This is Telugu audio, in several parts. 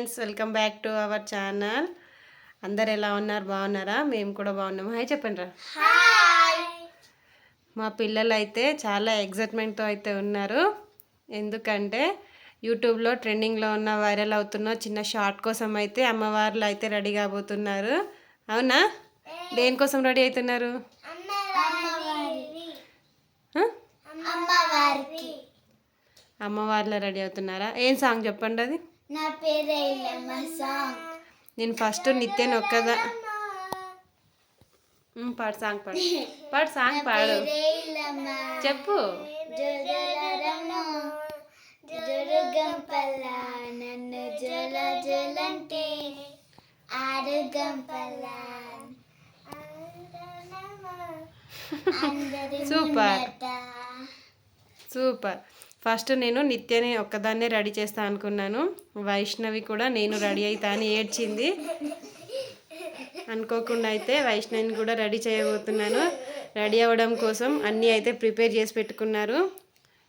Friends, welcome back to our channel. అందరు ఎలా ఉన్నారు? బాగున్నారా? మేము కూడా బాగున్నాము. హాయ్ చెప్పండి రా. మా పిల్లలు అయితే చాలా ఎగ్జైట్మెంట్తో అయితే ఉన్నారు. ఎందుకంటే యూట్యూబ్లో ట్రెండింగ్లో ఉన్న వైరల్ అవుతున్న చిన్న షార్ట్ కోసం అయితే అమ్మవార్లు అయితే రెడీ కాబోతున్నారు. అవునా? దేనికోసం రెడీ అవుతున్నారు? అమ్మవార్ల రెడీ అవుతున్నారా? ఏం సాంగ్ చెప్పండి. అది నా పేరే సాంగ్. నేను ఫస్ట్ నిత్యని ఒక్కదా పాడు సాంగ్ పాడు చెప్పు. జరుగంపల్ల నన్ను జల జలంటే ఆరుగంపల్ల సూపర్ సూపర్. ఫస్ట్ నేను నిత్యని ఒక్కదాన్నే రెడీ చేస్తా అనుకున్నాను. వైష్ణవి కూడా నేను రెడీ అవుతా అని ఏడ్చింది. అనుకోకుండా అయితే వైష్ణవిని కూడా రెడీ చేయబోతున్నాను. రెడీ అవ్వడం కోసం అన్నీ అయితే ప్రిపేర్ చేసి పెట్టుకున్నారు.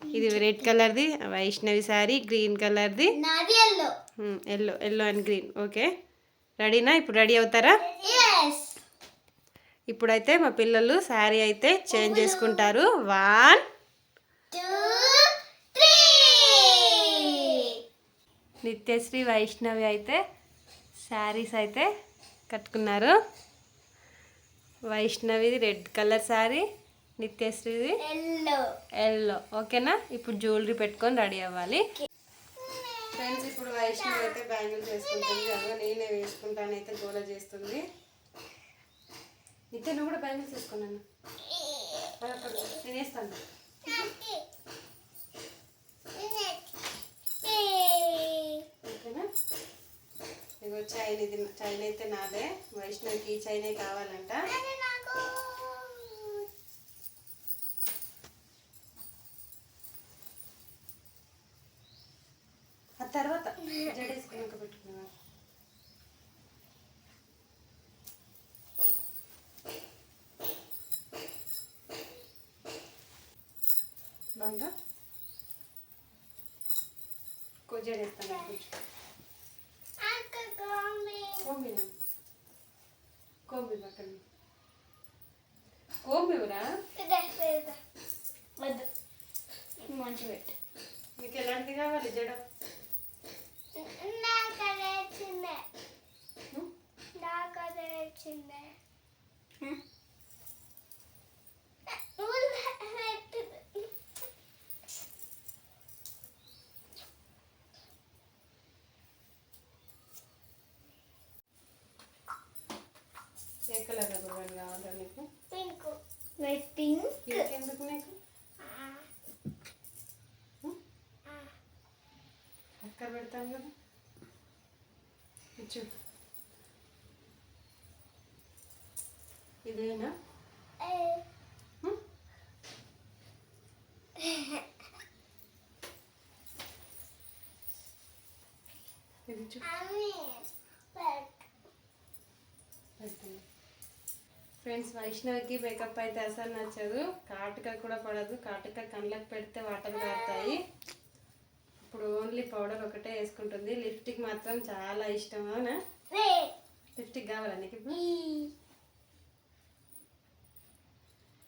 ఇది రెడ్ కలర్ది వైష్ణవి శారీ, గ్రీన్ కలర్ది ఎల్లో అండ్ గ్రీన్. ఓకే, రెడీనా? ఇప్పుడు రెడీ అవుతారా? ఇప్పుడైతే మా పిల్లలు శారీ అయితే చేంజ్ చేసుకుంటారు. 1 2 నిత్యశ్రీ, వైష్ణవి అయితే శారీస్ అయితే కట్టుకున్నారు. వైష్ణవిది రెడ్ కలర్ శారీ, నిత్యశ్రీది ఎల్లో. ఓకేనా? ఇప్పుడు జ్యువెలరీ పెట్టుకొని రెడీ అవ్వాలి. ఫ్రెండ్స్, ఇప్పుడు వైష్ణవి అయితే బ్యాంగిల్ చేసుకుంటుంది. అదో నేనే వేసుకుంటాను అయితే గోల చేస్తుంది. నిత్య నువ్వు కూడా బ్యాంగిల్స్ వేసుకున్నాను. నేను వేస్తాను. ఓకేనా? ఇగో చైన్ అయితే నాదే. వైష్ణవికి ఈ చైనే కావాలంట. ఆ తర్వాత జడేసుకున్నాక పెట్టుకున్నా. బాగుందా? జడేస్తాను. కోంబి పక్కన కోంబిరా మంచి పెట్టు. మీకు ఎలాంటిది కావాలి జడ? ఏ కలర్ రబ్బర్ కావాలా నీకు? పింక్. White pink. పింక్ ఎందుకు నీకు? అక్కడ పెడతాను కదా. ఇచ్చు. ఇదేనా? ఇది చూ. ఫ్రెండ్స్, వైష్ణవికి మేకప్ అయితే అసలు నచ్చదు. కాటుక కూడా పడదు. కాటుక కళ్ళకి పెడితే వాటర్ కారుతాయి. ఇప్పుడు ఓన్లీ పౌడర్ ఒకటే వేసుకుంటుంది. లిప్స్టిక్ మాత్రం చాలా ఇష్టం. అవునా? లిప్స్టిక్ కావాలా నీకు ఇప్పుడు?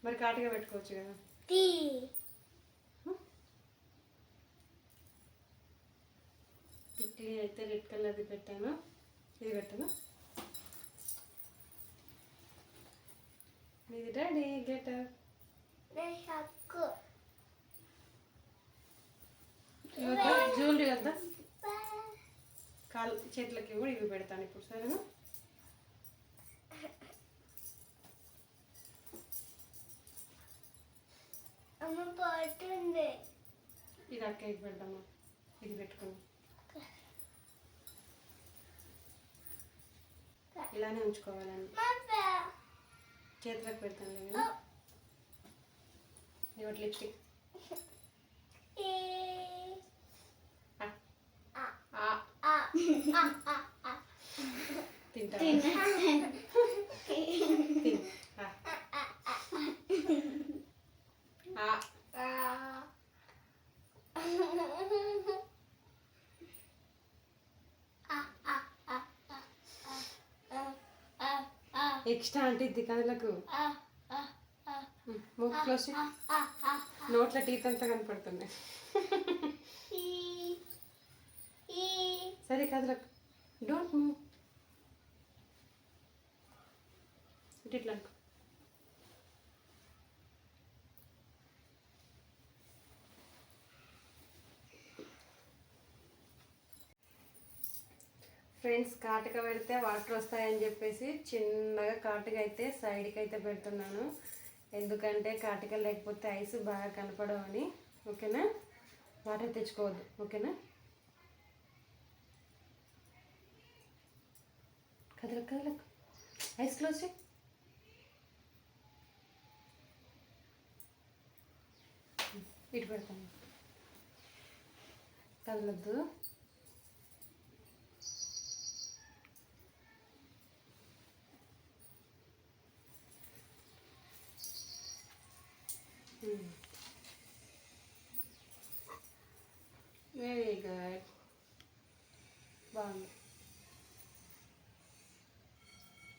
మరి కాటుక పెట్టుకోవచ్చు కదా. టిక్లీ అయితే రెడ్ కలర్ది పెట్టాను. ఇది పెట్టాను. ఇది రెడీ. గెట్ జ్యువెలరీ వద్దా? కాలు చేతులకి కూడా ఇవి పెడతాను ఇప్పుడు. సరేనా? ఇది అక్కకి పెడదామా? ఇది పెట్టుకుని ఇలానే ఉంచుకోవాలని చేతులకు పెడతాను లేదా? ఇవ్వటి లిప్స్టిక్ తింటా. ఎక్స్ట్రా అంటే ఇది కదలకు ఆ ఆ ఆ మూక్ క్లోజ్ ఆ ఆ ఆ నోట్ల టీత్ అంతా కనపడుతున్నాయి. ఈ ఈ సరే కదలకు డోంట్ మూవ్ ఇట్లా అనుకో. ఫ్రెండ్స్ కాటుక పెడితే వాటర్ వస్తాయని చెప్పేసి చిన్నగా కాటుక అయితే సైడ్కి అయితే పెడుతున్నాను. ఎందుకంటే కాటుక లేకపోతే ఐస్ బాగా కనపడవని. ఓకేనా, వాటర్ తెచ్చుకోవద్దు. ఓకేనా, కదలకు కదలకు ఐస్ క్లోజ్ చేయి. ఇటు పెడతాను, కదలద్దు. వెరీ గుడ్, బాగుంది.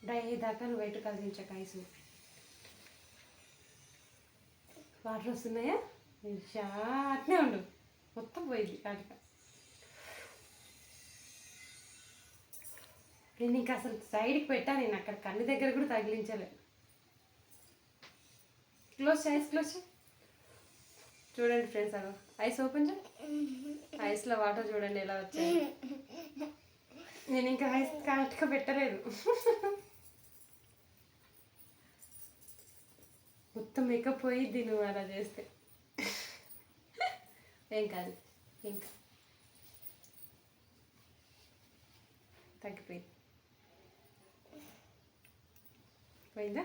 డ్రై అయ్యేదాకా నువ్వు బయట కలిగించక ఐసు. వాటర్ వస్తున్నాయా? అట్నే ఉండు, మొత్తం పోయింది కాటుక. నేను ఇంకా అసలు సైడ్కి పెట్టాను, నేను అక్కడ కన్ను దగ్గర కూడా తగిలించలే. క్లోజ్ చేయి, ఐస్ క్లోజ్ చేయి. చూడండి ఫ్రెండ్స్, అగో ఐస్ ఓపెన్ చేయి. ఐస్లో వాటర్ చూడండి ఎలా వచ్చాయి. నేను ఇంకా ఐస్ కాటుక పెట్టలేదు. మొత్తం మేకప్ పోయిద్ది నువ్వు అలా చేస్తే. ఏం కాదు, ఇంకా తగ్గిపోయింది. పోయిందా?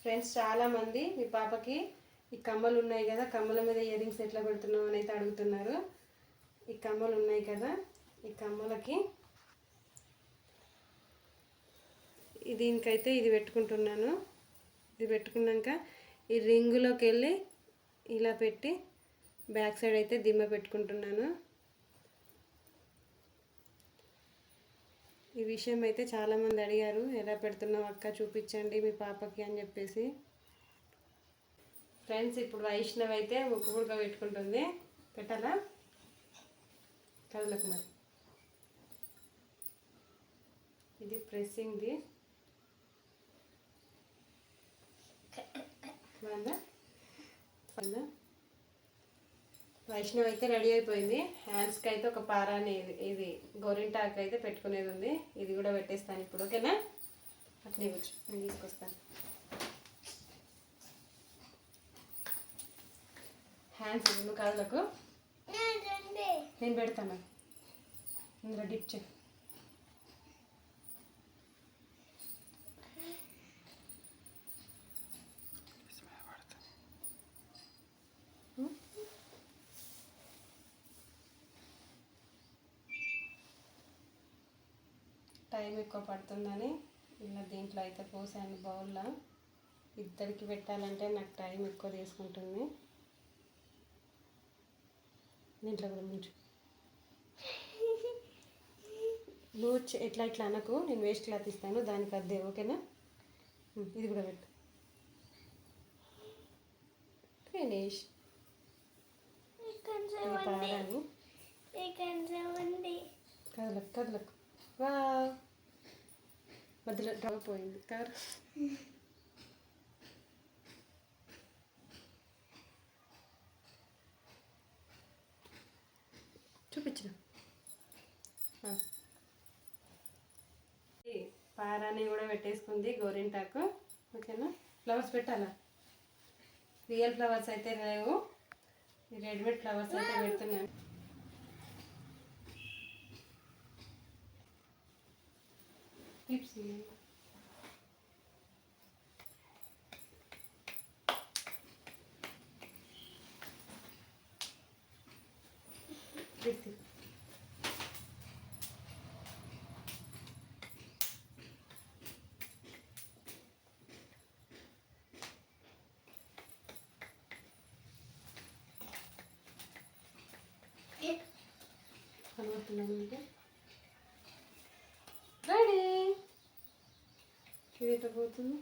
ఫ్రెండ్స్, చాలామంది మీ పాపకి ఈ కమ్మలు ఉన్నాయి కదా, కమ్మల మీద ఇయర్ రింగ్స్ ఎట్లా పెడుతున్నావు అని అయితే అడుగుతున్నారు. ఈ కమ్మలు ఉన్నాయి కదా, ఈ కమ్మలకి దీనికైతే ఇది పెట్టుకుంటున్నాను. ఇది పెట్టుకున్నాక ఈ రింగులోకి వెళ్ళి ఇలా పెట్టి బ్యాక్ సైడ్ అయితే దిమ్మ పెట్టుకుంటున్నాను. ఈ విషయం అయితే చాలామంది అడిగారు, ఎలా పెడుతున్నావు అక్క చూపించండి మీ పాపకి అని చెప్పేసి. ఫ్రెండ్స్, ఇప్పుడు వైష్ణవ్ అయితే ముక్కు పుడక పెట్టుకుంటుంది. పెట్టాలా? కదలకు మరి. ఇది ప్రెస్సింగ్ది. బాగుందా? వైష్ణవ్ అయితే రెడీ అయిపోయింది. హ్యాండ్స్కి అయితే ఒక పారాని ఇది గోరింటాకు అయితే పెట్టుకునేది ఉంది. ఇది కూడా పెట్టేస్తాను ఇప్పుడు. ఓకేనా? అట్లే ఇవ్వచ్చు, నేను తీసుకొస్తాను. హ్యాండ్స్ నువ్వు కాదులకు నేను పెడతాను. ఇందులో డిప్ చెక్. టైం ఎక్కువ పడుతుందని ఇలా దీంట్లో అయితే పోసాను బౌల్లో. ఇద్దరికి పెట్టాలంటే నాకు టైం ఎక్కువ తీసుకుంటుంది. దీంట్లో కూడా ముంచు. నువ్వు ఎట్లా ఇట్లా అనకు, నేను వేస్ట్ క్లాత్ ఇస్తాను దానికి అద్దే. ఓకేనా? ఇది కూడా పెట్టు. ఫినిష్. పారాని కదలకు కదలకు. వా, మధ్యలో డ్రవ్ పోయింది కారు. చూపించిన పారాని కూడా పెట్టేసుకుంది, గోరింటాకు. ఓకేనా? ఫ్లవర్స్ పెట్టాలా? రియల్ ఫ్లవర్స్ అయితే లేవు, రెడీమేడ్ ఫ్లవర్స్ అయితే పెడుతున్నాను. క్లిప్స్ కనబడుతున్నాను. ఇట్లా పోతుంది.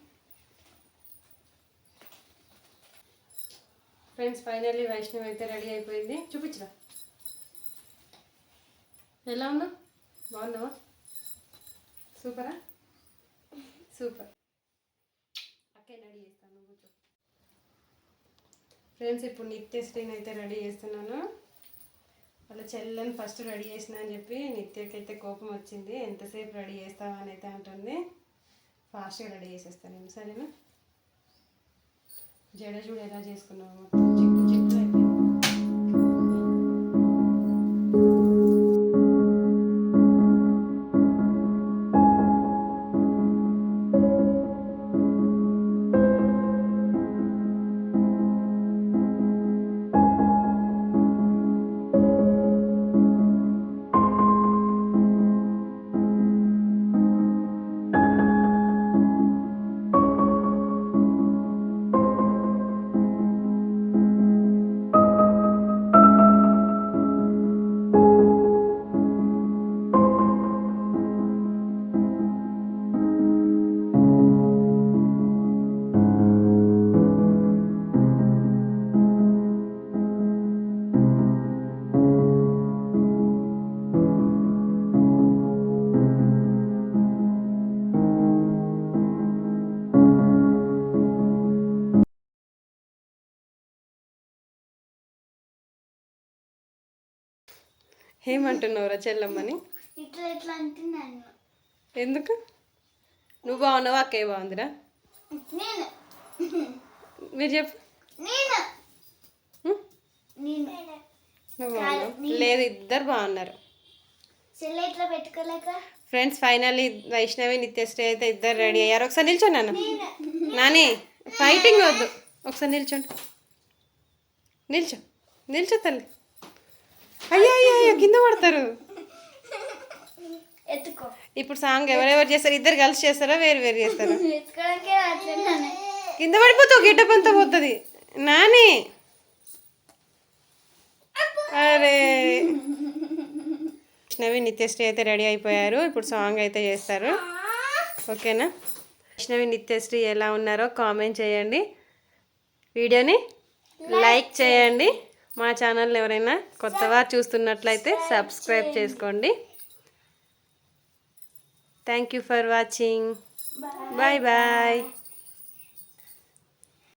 ఫ్రెండ్స్ ఫైనల్లీ వైష్ణవి అయితే రెడీ అయిపోయింది. చూపించరా ఎలా ఉన్నా? బాగున్నావా? సూపరా? సూపర్. అక్కే రెడీ చేస్తాను, కూర్చో. ఫ్రెండ్స్ ఇప్పుడు నిత్యశ్రీని అయితే రెడీ చేస్తున్నాను. వాళ్ళ చెల్లెని ఫస్ట్ రెడీ చేసిన అని చెప్పి నిత్యకైతే కోపం వచ్చింది. ఎంతసేపు రెడీ చేస్తావా అని అయితే అంటుంది. ఫాస్ట్గా రెడీ చేసేస్తాను నేను, సరేనా? జడ చూడు ఎలా చేసుకున్నావు, మొత్తం చిక్కు చిక్కు అయిపోయింది. ఏమంటున్నావురా చెల్లమ్మని? ఇట్లా ఇట్లా అంటున్నాను. ఎందుకు? నువ్వు బాగున్నావా? అక్కే బాగుందిరా? నేను మీరు చెప్పు. నేను నేను నువ్వు బాగున్నావు? లేదు, ఇద్దరు బాగున్నారు. చెల్లె ఇట్లా పెట్టుకోలేక. ఫ్రెండ్స్ ఫైనల్లీ వైష్ణవి నిత్యశ్రీ అయితే ఇద్దరు రెడీ అయ్యారు. ఒకసారి నిల్చోండి నాన్న. నాని ఫైటింగ్ వద్దు, ఒకసారి నిల్చోండి. నిల్చో నిల్చో తల్లి. అయ్యో అయ్యో అయ్యో కింద పడతారు. ఎత్తుకో. ఇప్పుడు సాంగ్ ఎవరెవరు చేస్తారు? ఇద్దరు కలిసి చేస్తారా, వేరు వేరు చేస్తారా? ఎత్తుకోవడానికే రావట్లేదు. కింద పడిపోతావు, గిడ్డప్ అంతా పోతుంది. నాని అరే. వైష్ణవి నిత్యశ్రీ అయితే రెడీ అయిపోయారు. ఇప్పుడు సాంగ్ అయితే చేస్తారు, ఓకేనా? వైష్ణవి నిత్యశ్రీ ఎలా ఉన్నారో కామెంట్ చేయండి. వీడియోని లైక్ చేయండి. మా ఛానల్ ఎవరైనా కొత్తవారు చూస్తున్నట్లయితే సబ్స్క్రైబ్ చేసుకోండి. Thank you for watching. Bye bye.